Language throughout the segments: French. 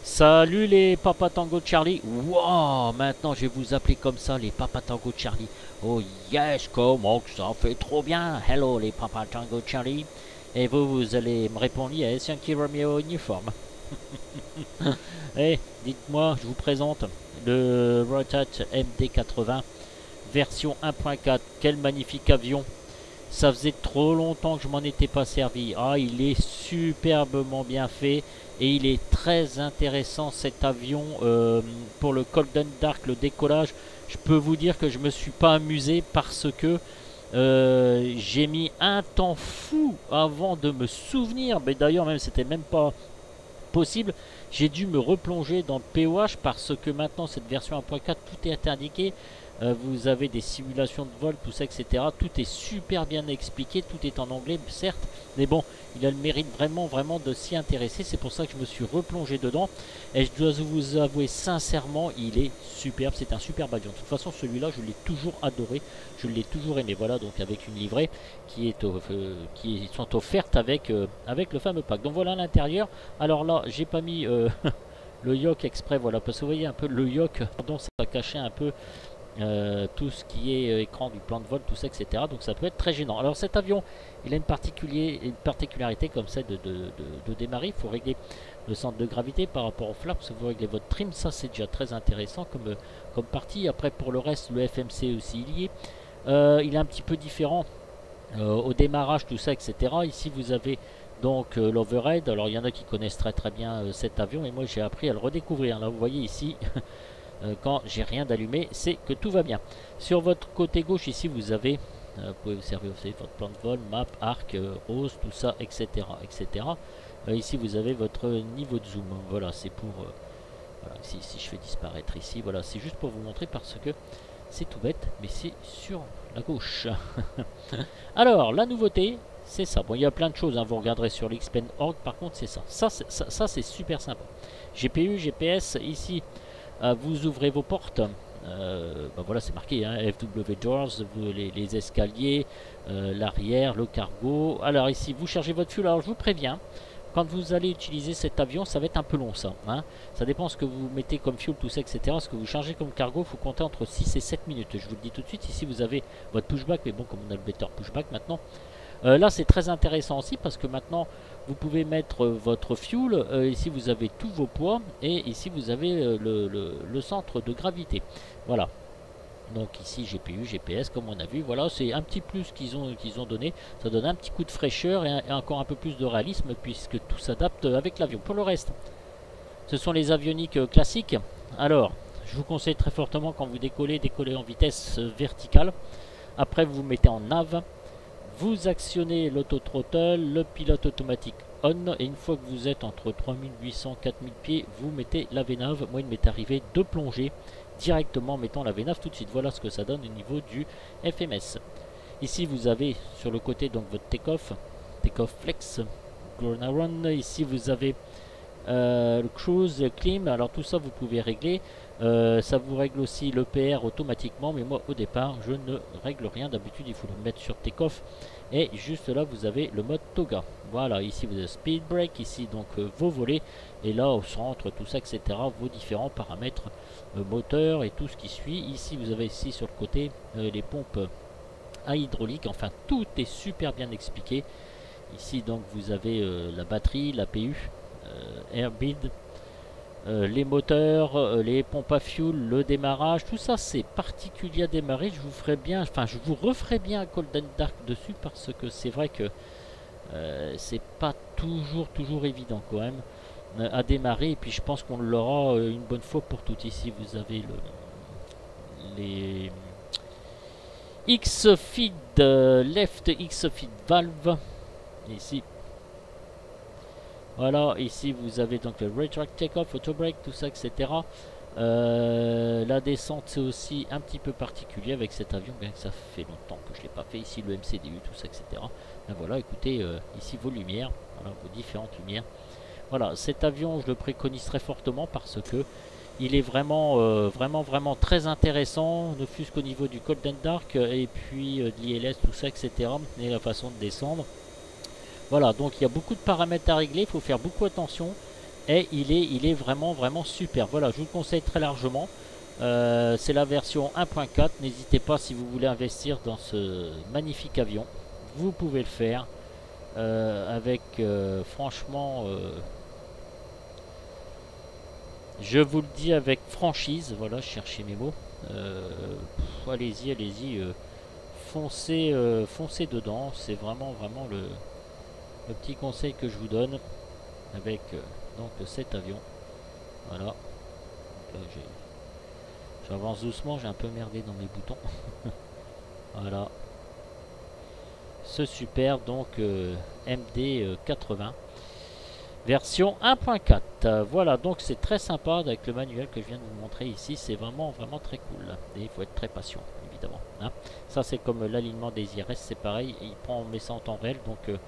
Salut les Papa Tango Charlie. Wow, maintenant je vais vous appeler comme ça, les Papa Tango Charlie. Oh yes, comment que ça fait trop bien. Hello les Papa Tango Charlie. Et vous allez me répondre yes, Yankee Romeo uniforme. Eh, dites-moi, je vous présente le Rotat MD-80 version 1.4. Quel magnifique avion. Ça faisait trop longtemps que je m'en étais pas servi. Ah, il est superbement bien fait et il est très intéressant cet avion pour le Golden Dark, le décollage. Je peux vous dire que je me suis pas amusé parce que j'ai mis un temps fou avant de me souvenir. Mais d'ailleurs, même c'était même pas possible. J'ai dû me replonger dans le POH parce que maintenant cette version 1.4 tout est indiqué. Vous avez des simulations de vol, tout ça, etc. Tout est super bien expliqué, tout est en anglais, certes, mais bon, il a le mérite vraiment de s'y intéresser. C'est pour ça que je me suis replongé dedans. Et je dois vous avouer sincèrement, il est superbe, c'est un superbe avion. De toute façon, celui-là, je l'ai toujours adoré, je l'ai toujours aimé. Voilà, donc avec une livrée qui sont offertes avec le fameux pack. Donc voilà l'intérieur. Alors là, j'ai pas mis le yoke exprès, voilà, parce que vous voyez un peu le yoke, pardon, ça cachait un peu tout ce qui est écran du plan de vol, tout ça, etc. Donc ça peut être très gênant. Alors cet avion, il a une particularité comme ça de démarrer. Il faut régler le centre de gravité par rapport au flaps. Vous réglez votre trim, ça c'est déjà très intéressant comme partie. Après pour le reste, le FMC aussi il y est. Il est un petit peu différent au démarrage, tout ça, etc. Ici vous avez donc l'overhead. Alors il y en a qui connaissent très bien cet avion et moi j'ai appris à le redécouvrir. Là vous voyez ici quand j'ai rien d'allumé, c'est que tout va bien. Sur votre côté gauche ici vous avez, vous pouvez observer aussi votre plan de vol, map, arc, rose, tout ça, etc. etc. Ici vous avez votre niveau de zoom. Voilà, c'est pour... voilà, si je fais disparaître ici, voilà, c'est juste pour vous montrer parce que c'est tout bête, mais c'est sur la gauche. Alors, la nouveauté, c'est ça. Bon, il y a plein de choses, hein, vous regarderez sur l'XPen.org, par contre, c'est ça. Ça c'est super sympa. GPU, GPS, ici, vous ouvrez vos portes. Voilà, c'est marqué, hein, FW Doors, les escaliers, l'arrière, le cargo. Alors ici, vous chargez votre fuel. Alors je vous préviens, quand vous allez utiliser cet avion, ça va être un peu long ça. Hein. Ça dépend ce que vous mettez comme fuel, tout ça, etc. Ce que vous chargez comme cargo, il faut compter entre 6 et 7 minutes. Je vous le dis tout de suite. Ici, vous avez votre pushback, mais bon, comme on a le better pushback maintenant. Là, c'est très intéressant aussi parce que maintenant, vous pouvez mettre votre fuel. Ici, vous avez tous vos poids et ici, vous avez le centre de gravité. Voilà. Donc ici, GPU, GPS, comme on a vu. Voilà, c'est un petit plus qu'ils ont donné. Ça donne un petit coup de fraîcheur et encore un peu plus de réalisme puisque tout s'adapte avec l'avion. Pour le reste, ce sont les avioniques classiques. Alors, je vous conseille très fortement quand vous décollez en vitesse verticale. Après, vous vous mettez en nav. Vous actionnez l'auto-throttle, le pilote automatique on, et une fois que vous êtes entre 3800 4000 pieds, vous mettez la VNAV. Moi, il m'est arrivé de plonger directement en mettant la VNAV tout de suite. Voilà ce que ça donne au niveau du FMS. Ici, vous avez sur le côté donc votre take-off flex, ground run. Ici, vous avez le cruise, le clim. Alors tout ça, vous pouvez régler. Ça vous règle aussi l'EPR automatiquement, mais moi au départ je ne règle rien. D'habitude il faut le mettre sur take-off et juste là vous avez le mode toga. Voilà, ici vous avez speed brake, ici donc vos volets, et là au centre tout ça, etc., vos différents paramètres moteur et tout ce qui suit. Ici vous avez ici sur le côté les pompes à hydraulique. Enfin tout est super bien expliqué. Ici donc vous avez la batterie, l'APU, Airbid, les moteurs, les pompes à fuel, le démarrage, tout ça c'est particulier à démarrer. Je vous ferai bien, enfin je vous referai bien un Golden Dark dessus parce que c'est vrai que c'est pas toujours évident quand même à démarrer. Et puis je pense qu'on l'aura une bonne fois pour toutes. Ici vous avez les X-Feed left X-Feed valve ici. Voilà, ici vous avez donc le retract take-off, auto brake, tout ça, etc. La descente c'est aussi un petit peu particulier avec cet avion, bien que ça fait longtemps que je ne l'ai pas fait. Ici le MCDU, tout ça, etc. Ben voilà, écoutez, ici vos lumières, voilà, vos différentes lumières. Voilà, cet avion je le préconise très fortement parce que il est vraiment très intéressant, ne fût-ce qu'au niveau du Golden Dark et puis de l'ILS, tout ça, etc. Et la façon de descendre. Voilà, donc il y a beaucoup de paramètres à régler, il faut faire beaucoup attention. Et il est vraiment super. Voilà, je vous le conseille très largement. C'est la version 1.4. N'hésitez pas si vous voulez investir dans ce magnifique avion. Vous pouvez le faire avec franchement, je vous le dis avec franchise. Voilà, je cherchais mes mots. Allez-y, allez-y. Foncez, foncez dedans. C'est vraiment le petit conseil que je vous donne avec donc cet avion. Voilà. Donc là, j'avance doucement, j'ai un peu merdé dans mes boutons. Voilà. Ce super donc MD80 version 1.4. Voilà, donc c'est très sympa avec le manuel que je viens de vous montrer ici. C'est vraiment très cool. Et il faut être très patient, évidemment. Hein. Ça, c'est comme l'alignement des IRS, c'est pareil. On met ça en temps réel, donc il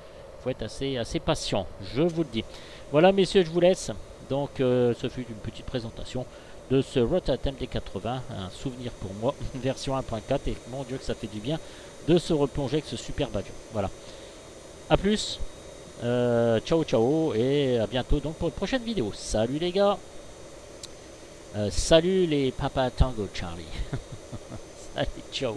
faut être assez patient. Je vous le dis. Voilà, messieurs, je vous laisse. Donc, ce fut une petite présentation de ce Rotat MD80, un souvenir pour moi, version 1.4, et mon Dieu que ça fait du bien de se replonger avec ce superbe avion. Voilà. A plus, ciao ciao, et à bientôt donc pour une prochaine vidéo. Salut les gars, salut les Papa Tango Charlie. Allez, ciao.